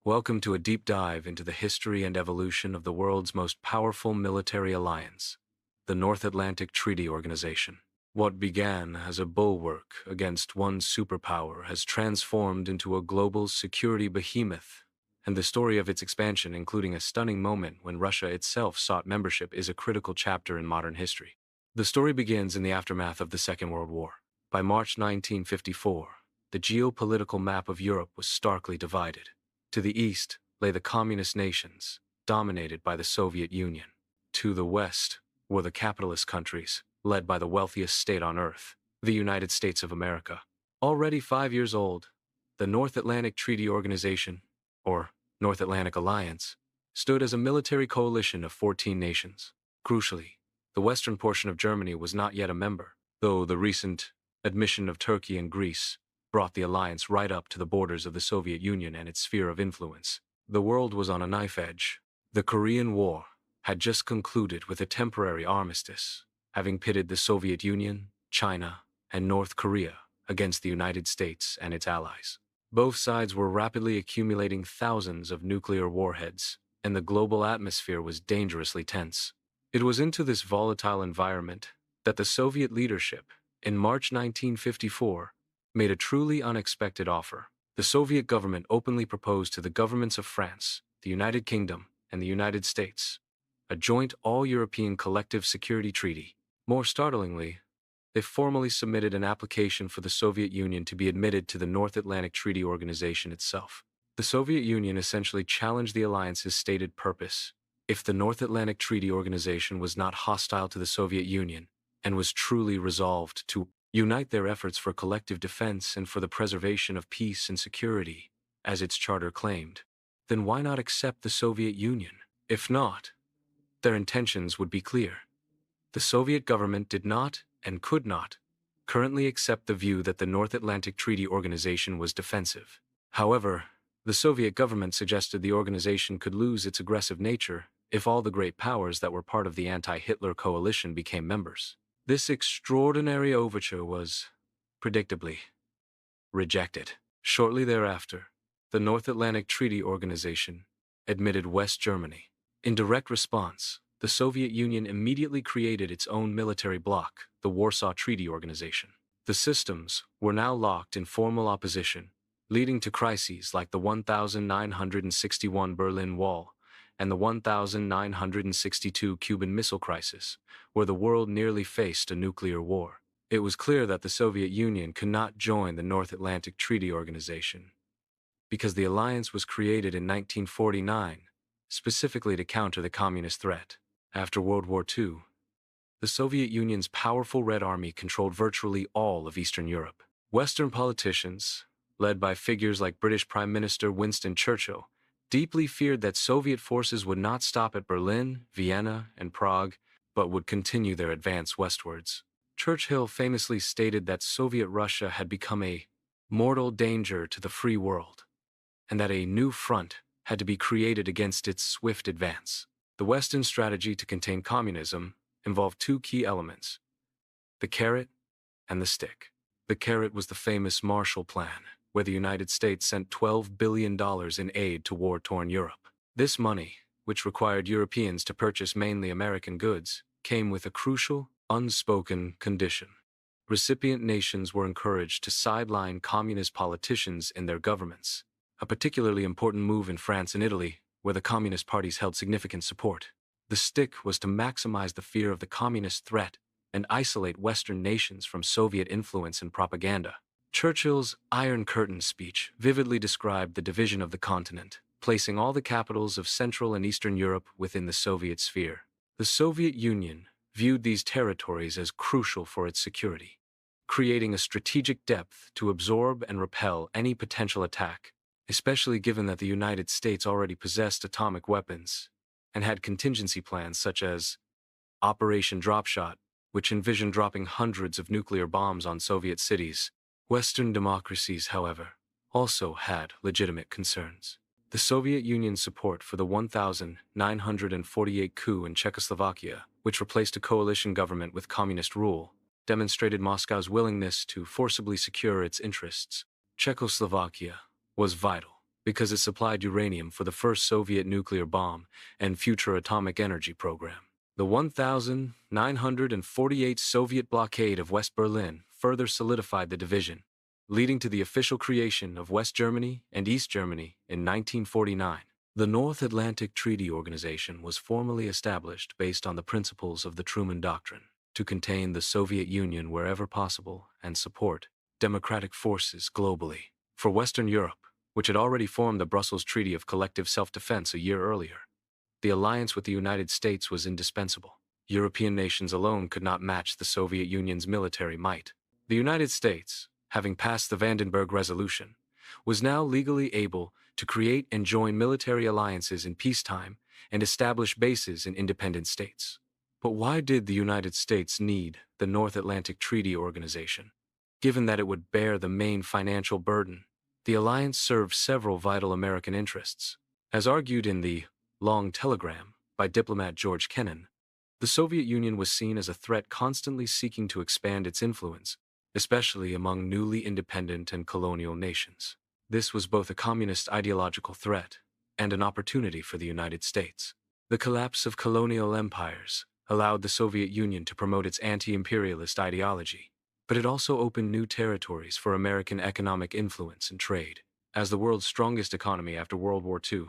Welcome to a deep dive into the history and evolution of the world's most powerful military alliance, the North Atlantic Treaty Organization. What began as a bulwark against one superpower has transformed into a global security behemoth, and the story of its expansion, including a stunning moment when Russia itself sought membership, is a critical chapter in modern history. The story begins in the aftermath of the Second World War. By March 1954, the geopolitical map of Europe was starkly divided. To the east lay the communist nations, dominated by the Soviet Union. To the west were the capitalist countries, led by the wealthiest state on earth, the United States of America. Already 5 years old, the North Atlantic Treaty Organization, or North Atlantic Alliance, stood as a military coalition of 14 nations. Crucially, the western portion of Germany was not yet a member, though the recent admission of Turkey and Greece brought the alliance right up to the borders of the Soviet Union and its sphere of influence. The world was on a knife edge. The Korean War had just concluded with a temporary armistice, having pitted the Soviet Union, China, and North Korea against the United States and its allies. Both sides were rapidly accumulating thousands of nuclear warheads, and the global atmosphere was dangerously tense. It was into this volatile environment that the Soviet leadership, in March 1954, made a truly unexpected offer. The Soviet government openly proposed to the governments of France, the United Kingdom, and the United States a joint all-European collective security treaty. More startlingly, they formally submitted an application for the Soviet Union to be admitted to the North Atlantic Treaty Organization itself. The Soviet Union essentially challenged the alliance's stated purpose. If the North Atlantic Treaty Organization was not hostile to the Soviet Union and was truly resolved to unite their efforts for collective defense and for the preservation of peace and security, as its charter claimed, then why not accept the Soviet Union? If not, their intentions would be clear. The Soviet government did not, and could not, currently accept the view that the North Atlantic Treaty Organization was defensive. However, the Soviet government suggested the organization could lose its aggressive nature if all the great powers that were part of the anti-Hitler coalition became members. This extraordinary overture was, predictably, rejected. Shortly thereafter, the North Atlantic Treaty Organization admitted West Germany. In direct response, the Soviet Union immediately created its own military bloc, the Warsaw Treaty Organization. The systems were now locked in formal opposition, leading to crises like the 1961 Berlin Wall and the 1962 Cuban Missile Crisis, where the world nearly faced a nuclear war. It was clear that the Soviet Union could not join the North Atlantic Treaty Organization because the alliance was created in 1949 specifically to counter the communist threat. After World War II, the Soviet Union's powerful Red Army controlled virtually all of Eastern Europe. Western politicians, led by figures like British Prime Minister Winston Churchill, deeply feared that Soviet forces would not stop at Berlin, Vienna, and Prague, but would continue their advance westwards. Churchill famously stated that Soviet Russia had become a mortal danger to the free world, and that a new front had to be created against its swift advance. The Western strategy to contain communism involved two key elements: the carrot and the stick. The carrot was the famous Marshall Plan, where the United States sent $12 billion in aid to war-torn Europe. This money, which required Europeans to purchase mainly American goods, came with a crucial, unspoken condition. Recipient nations were encouraged to sideline communist politicians in their governments, a particularly important move in France and Italy, where the communist parties held significant support. The stick was to maximize the fear of the communist threat and isolate Western nations from Soviet influence and propaganda. Churchill's Iron Curtain speech vividly described the division of the continent, placing all the capitals of Central and Eastern Europe within the Soviet sphere. The Soviet Union viewed these territories as crucial for its security, creating a strategic depth to absorb and repel any potential attack, especially given that the United States already possessed atomic weapons and had contingency plans such as Operation Dropshot, which envisioned dropping hundreds of nuclear bombs on Soviet cities. Western democracies, however, also had legitimate concerns. The Soviet Union's support for the 1948 coup in Czechoslovakia, which replaced a coalition government with communist rule, demonstrated Moscow's willingness to forcibly secure its interests. Czechoslovakia was vital. because it supplied uranium for the first Soviet nuclear bomb and future atomic energy program. The 1948 Soviet blockade of West Berlin further solidified the division, leading to the official creation of West Germany and East Germany in 1949. The North Atlantic Treaty Organization was formally established based on the principles of the Truman Doctrine to contain the Soviet Union wherever possible and support democratic forces globally. For Western Europe, which had already formed the Brussels Treaty of Collective Self-Defense a year earlier, the alliance with the United States was indispensable. European nations alone could not match the Soviet Union's military might. The United States, having passed the Vandenberg Resolution, was now legally able to create and join military alliances in peacetime and establish bases in independent states. But why did the United States need the North Atlantic Treaty Organization? Given that it would bear the main financial burden, the alliance served several vital American interests. As argued in the Long Telegram by diplomat George Kennan, the Soviet Union was seen as a threat constantly seeking to expand its influence, especially among newly independent and colonial nations. This was both a communist ideological threat and an opportunity for the United States. The collapse of colonial empires allowed the Soviet Union to promote its anti-imperialist ideology, but it also opened new territories for American economic influence and trade. As the world's strongest economy after World War II,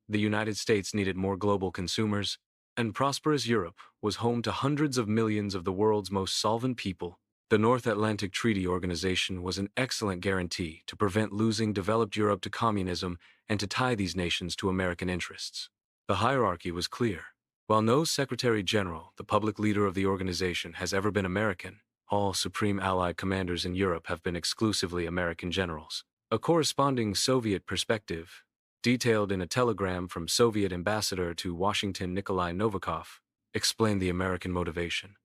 the United States needed more global consumers, and prosperous Europe was home to hundreds of millions of the world's most solvent people. The North Atlantic Treaty Organization was an excellent guarantee to prevent losing developed Europe to communism and to tie these nations to American interests. The hierarchy was clear. While no Secretary General, the public leader of the organization, has ever been American, all Supreme Allied commanders in Europe have been exclusively American generals. A corresponding Soviet perspective, detailed in a telegram from Soviet Ambassador to Washington Nikolai Novikov, explained the American motivation.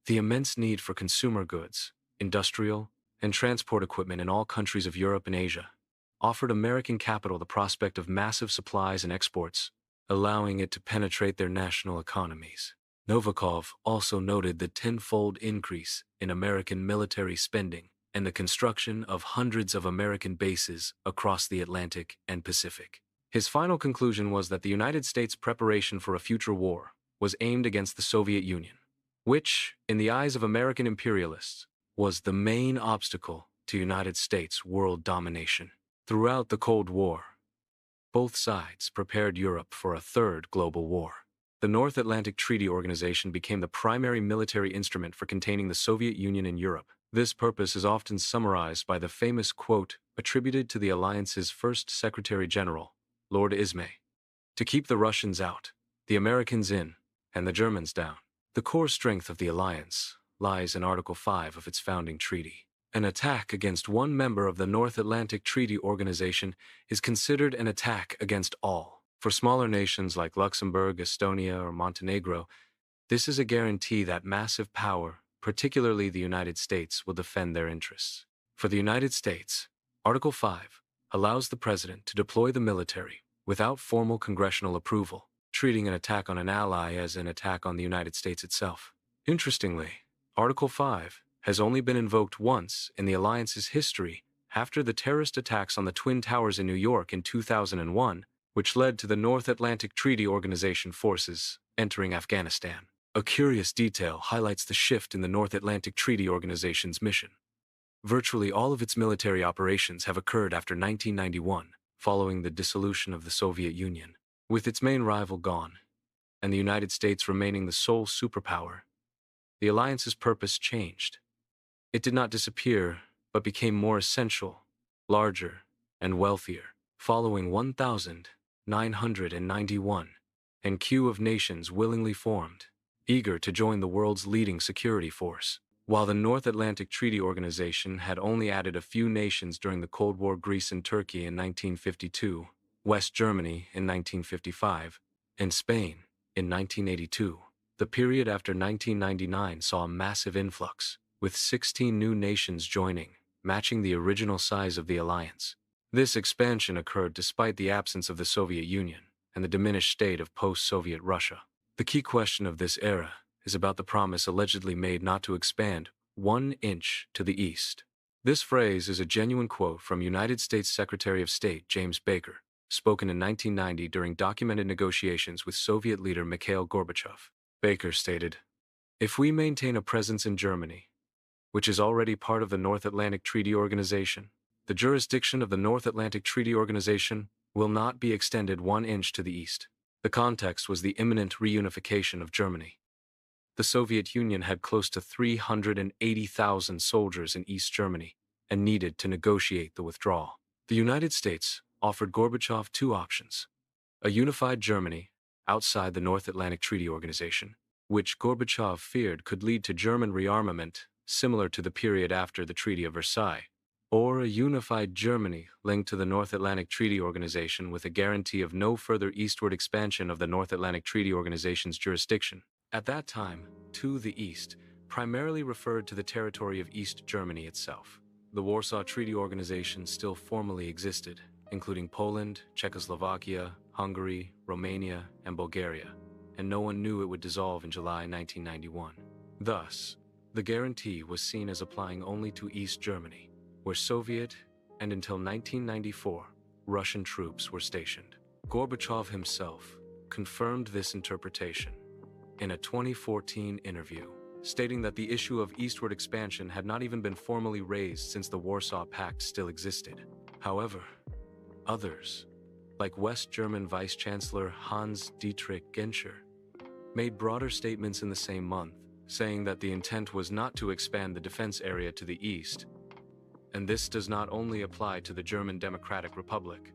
The immense need for consumer goods, industrial, and transport equipment in all countries of Europe and Asia offered American capital the prospect of massive supplies and exports, allowing it to penetrate their national economies. Novikov also noted the tenfold increase in American military spending and the construction of hundreds of American bases across the Atlantic and Pacific. His final conclusion was that the United States' preparation for a future war was aimed against the Soviet Union, which, in the eyes of American imperialists, was the main obstacle to United States world domination. Throughout the Cold War, both sides prepared Europe for a third global war. The North Atlantic Treaty Organization became the primary military instrument for containing the Soviet Union in Europe. This purpose is often summarized by the famous quote attributed to the alliance's first Secretary General, Lord Ismay: "To keep the Russians out, the Americans in, and the Germans down." The core strength of the alliance lies in Article 5 of its founding treaty. An attack against one member of the North Atlantic Treaty Organization is considered an attack against all. For smaller nations like Luxembourg, Estonia, or Montenegro, this is a guarantee that massive power, particularly the United States, will defend their interests. For the United States, Article 5 allows the President to deploy the military without formal congressional approval, treating an attack on an ally as an attack on the United States itself. Interestingly, Article 5 has only been invoked once in the alliance's history after the terrorist attacks on the Twin Towers in New York in 2001, which led to the North Atlantic Treaty Organization forces entering Afghanistan. A curious detail highlights the shift in the North Atlantic Treaty Organization's mission. Virtually all of its military operations have occurred after 1991, following the dissolution of the Soviet Union. With its main rival gone, and the United States remaining the sole superpower, the alliance's purpose changed. It did not disappear, but became more essential, larger, and wealthier. Following 1991, and queue of nations willingly formed, eager to join the world's leading security force. While the North Atlantic Treaty Organization had only added a few nations during the Cold War, Greece and Turkey in 1952, West Germany in 1955, and Spain in 1982, the period after 1999 saw a massive influx, with 16 new nations joining, matching the original size of the alliance. This expansion occurred despite the absence of the Soviet Union and the diminished state of post-Soviet Russia. The key question of this era is about the promise allegedly made not to expand 1 inch to the east. This phrase is a genuine quote from United States Secretary of State James Baker, spoken in 1990 during documented negotiations with Soviet leader Mikhail Gorbachev. Baker stated, "If we maintain a presence in Germany, which is already part of the North Atlantic Treaty Organization, the jurisdiction of the North Atlantic Treaty Organization will not be extended 1 inch to the east." The context was the imminent reunification of Germany. The Soviet Union had close to 380,000 soldiers in East Germany and needed to negotiate the withdrawal. The United States offered Gorbachev two options: a unified Germany outside the North Atlantic Treaty Organization, which Gorbachev feared could lead to German rearmament similar to the period after the Treaty of Versailles, or a unified Germany linked to the North Atlantic Treaty Organization with a guarantee of no further eastward expansion of the North Atlantic Treaty Organization's jurisdiction. At that time, to the east primarily referred to the territory of East Germany itself. The Warsaw Treaty Organization still formally existed, including Poland, Czechoslovakia, Hungary, Romania, and Bulgaria, and no one knew it would dissolve in July 1991. Thus, the guarantee was seen as applying only to East Germany, where Soviet and until 1994, Russian troops were stationed. Gorbachev himself confirmed this interpretation in a 2014 interview, stating that the issue of eastward expansion had not even been formally raised since the Warsaw Pact still existed. However, others, like West German Vice-Chancellor Hans-Dietrich Genscher, made broader statements in the same month, saying that the intent was not to expand the defense area to the east. And this does not only apply to the German Democratic Republic,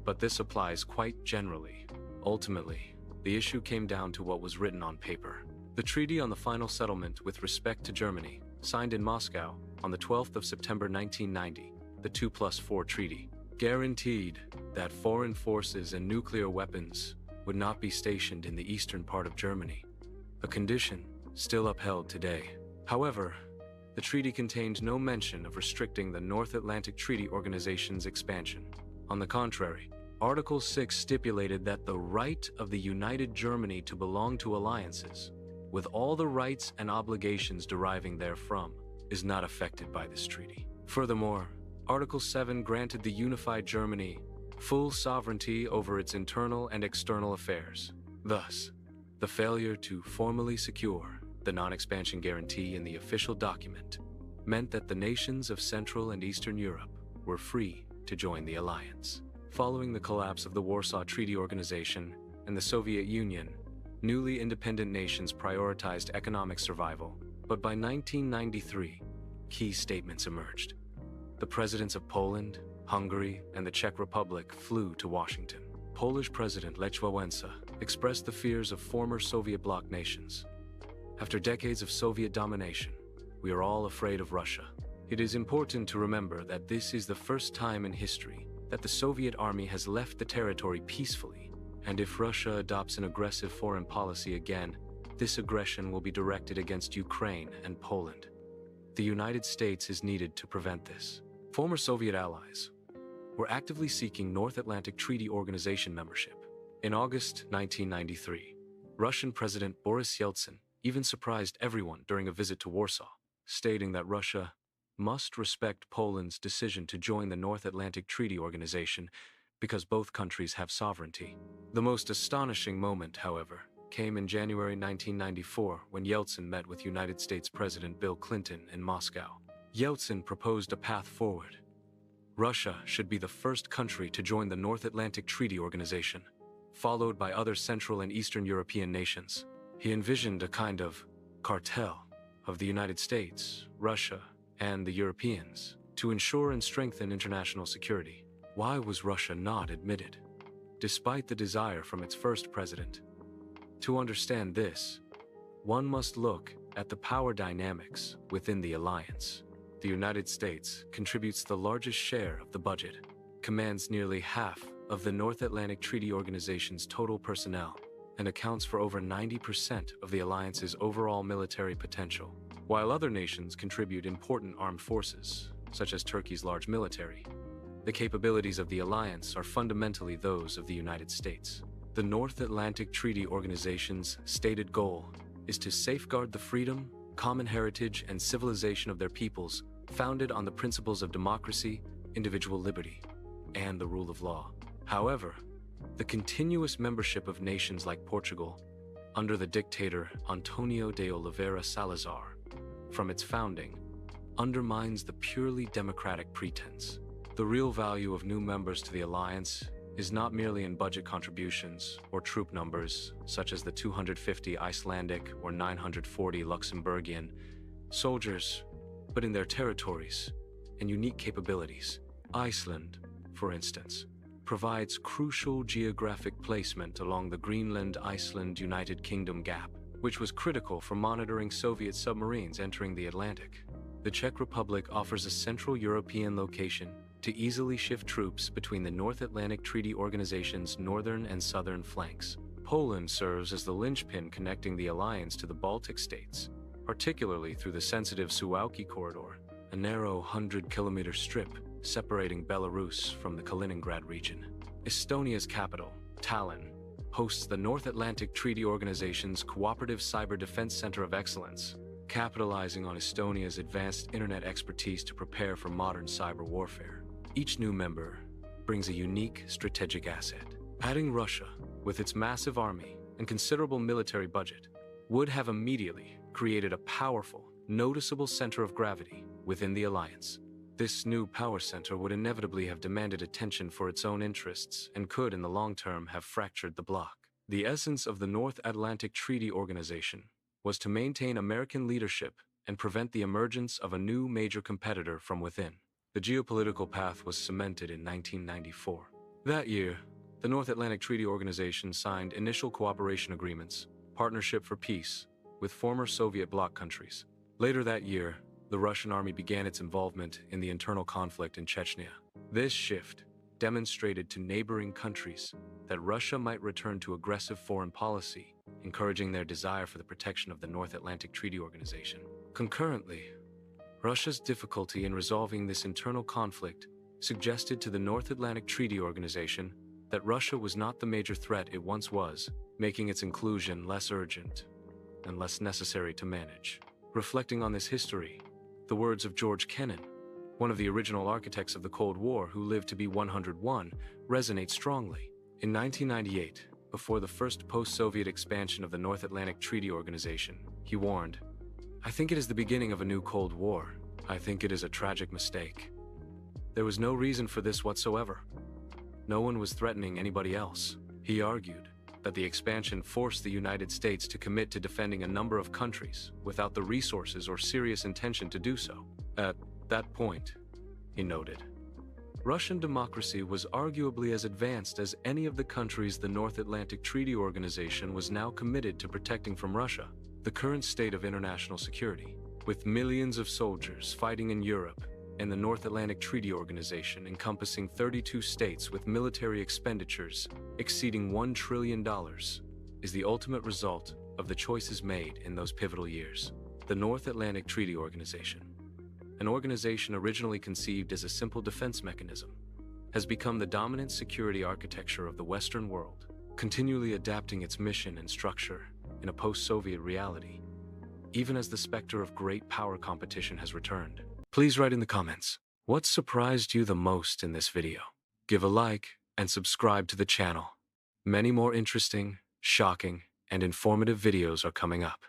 but this applies quite generally. Ultimately, the issue came down to what was written on paper. The treaty on the final settlement with respect to Germany, signed in Moscow on the 12th of September 1990, the 2+4 Treaty, guaranteed that foreign forces and nuclear weapons would not be stationed in the eastern part of Germany, a condition still upheld today. However, the treaty contained no mention of restricting the North Atlantic Treaty Organization's expansion. On the contrary, Article 6 stipulated that the right of the United Germany to belong to alliances, with all the rights and obligations deriving therefrom, is not affected by this treaty. Furthermore, Article 7 granted the unified Germany full sovereignty over its internal and external affairs. Thus, the failure to formally secure the non-expansion guarantee in the official document meant that the nations of Central and Eastern Europe were free to join the alliance. Following the collapse of the Warsaw Treaty Organization and the Soviet Union, newly independent nations prioritized economic survival, but by 1993, key statements emerged. The presidents of Poland, Hungary, and the Czech Republic flew to Washington. Polish President Lech Wałęsa expressed the fears of former Soviet bloc nations. After decades of Soviet domination, we are all afraid of Russia. It is important to remember that this is the first time in history that the Soviet army has left the territory peacefully, and if Russia adopts an aggressive foreign policy again, this aggression will be directed against Ukraine and Poland. The United States is needed to prevent this. Former Soviet allies were actively seeking North Atlantic Treaty Organization membership. In August 1993, Russian President Boris Yeltsin even surprised everyone during a visit to Warsaw, stating that Russia must respect Poland's decision to join the North Atlantic Treaty Organization because both countries have sovereignty. The most astonishing moment, however, came in January 1994 when Yeltsin met with United States President Bill Clinton in Moscow. Yeltsin proposed a path forward. Russia should be the first country to join the North Atlantic Treaty Organization, followed by other Central and Eastern European nations. He envisioned a kind of cartel of the United States, Russia, and the Europeans to ensure and strengthen international security. Why was Russia not admitted, despite the desire from its first president? To understand this, one must look at the power dynamics within the alliance. The United States contributes the largest share of the budget, commands nearly half of the North Atlantic Treaty Organization's total personnel, and accounts for over 90% of the alliance's overall military potential, while other nations contribute important armed forces, such as Turkey's large military. The capabilities of the alliance are fundamentally those of the United States. The North Atlantic Treaty Organization's stated goal is to safeguard the freedom, common heritage, and civilization of their peoples founded on the principles of democracy, individual liberty, and the rule of law. However, the continuous membership of nations like Portugal, under the dictator Antonio de Oliveira Salazar, from its founding, undermines the purely democratic pretense. The real value of new members to the alliance is not merely in budget contributions or troop numbers, such as the 250 Icelandic or 940 Luxembourgian soldiers, but in their territories and unique capabilities. Iceland, for instance, provides crucial geographic placement along the Greenland-Iceland-United Kingdom gap, which was critical for monitoring Soviet submarines entering the Atlantic. The Czech Republic offers a Central European location to easily shift troops between the North Atlantic Treaty Organization's northern and southern flanks. Poland serves as the linchpin connecting the alliance to the Baltic states, particularly through the sensitive Suwałki corridor, a narrow 100-kilometer strip separating Belarus from the Kaliningrad region. Estonia's capital, Tallinn, hosts the North Atlantic Treaty Organization's Cooperative Cyber Defense Center of Excellence, capitalizing on Estonia's advanced internet expertise to prepare for modern cyber warfare. Each new member brings a unique strategic asset. Adding Russia, with its massive army and considerable military budget, would have immediately created a powerful, noticeable center of gravity within the alliance. This new power center would inevitably have demanded attention for its own interests and could, in the long term, have fractured the bloc. The essence of the North Atlantic Treaty Organization was to maintain American leadership and prevent the emergence of a new major competitor from within. The geopolitical path was cemented in 1994. That year, the North Atlantic Treaty Organization signed initial cooperation agreements, Partnership for Peace, with former Soviet bloc countries. Later that year, the Russian army began its involvement in the internal conflict in Chechnya. This shift demonstrated to neighboring countries that Russia might return to aggressive foreign policy, encouraging their desire for the protection of the North Atlantic Treaty Organization. Concurrently, Russia's difficulty in resolving this internal conflict suggested to the North Atlantic Treaty Organization that Russia was not the major threat it once was, making its inclusion less urgent and less necessary to manage. Reflecting on this history, the words of George Kennan, one of the original architects of the Cold War who lived to be 101, resonate strongly. In 1998, before the first post-Soviet expansion of the North Atlantic Treaty Organization, he warned, "I think it is the beginning of a new Cold War. I think it is a tragic mistake. There was no reason for this whatsoever. No one was threatening anybody else." He argued that the expansion forced the United States to commit to defending a number of countries without the resources or serious intention to do so. At that point, he noted, Russian democracy was arguably as advanced as any of the countries the North Atlantic Treaty Organization was now committed to protecting from Russia. The current state of international security, with millions of soldiers fighting in Europe and the North Atlantic Treaty Organization encompassing 32 states with military expenditures exceeding $1 trillion, is the ultimate result of the choices made in those pivotal years. The North Atlantic Treaty Organization, an organization originally conceived as a simple defense mechanism, has become the dominant security architecture of the Western world, continually adapting its mission and structure in a post-Soviet reality, even as the specter of great power competition has returned. Please write in the comments, what surprised you the most in this video? Give a like and subscribe to the channel. Many more interesting, shocking, and informative videos are coming up.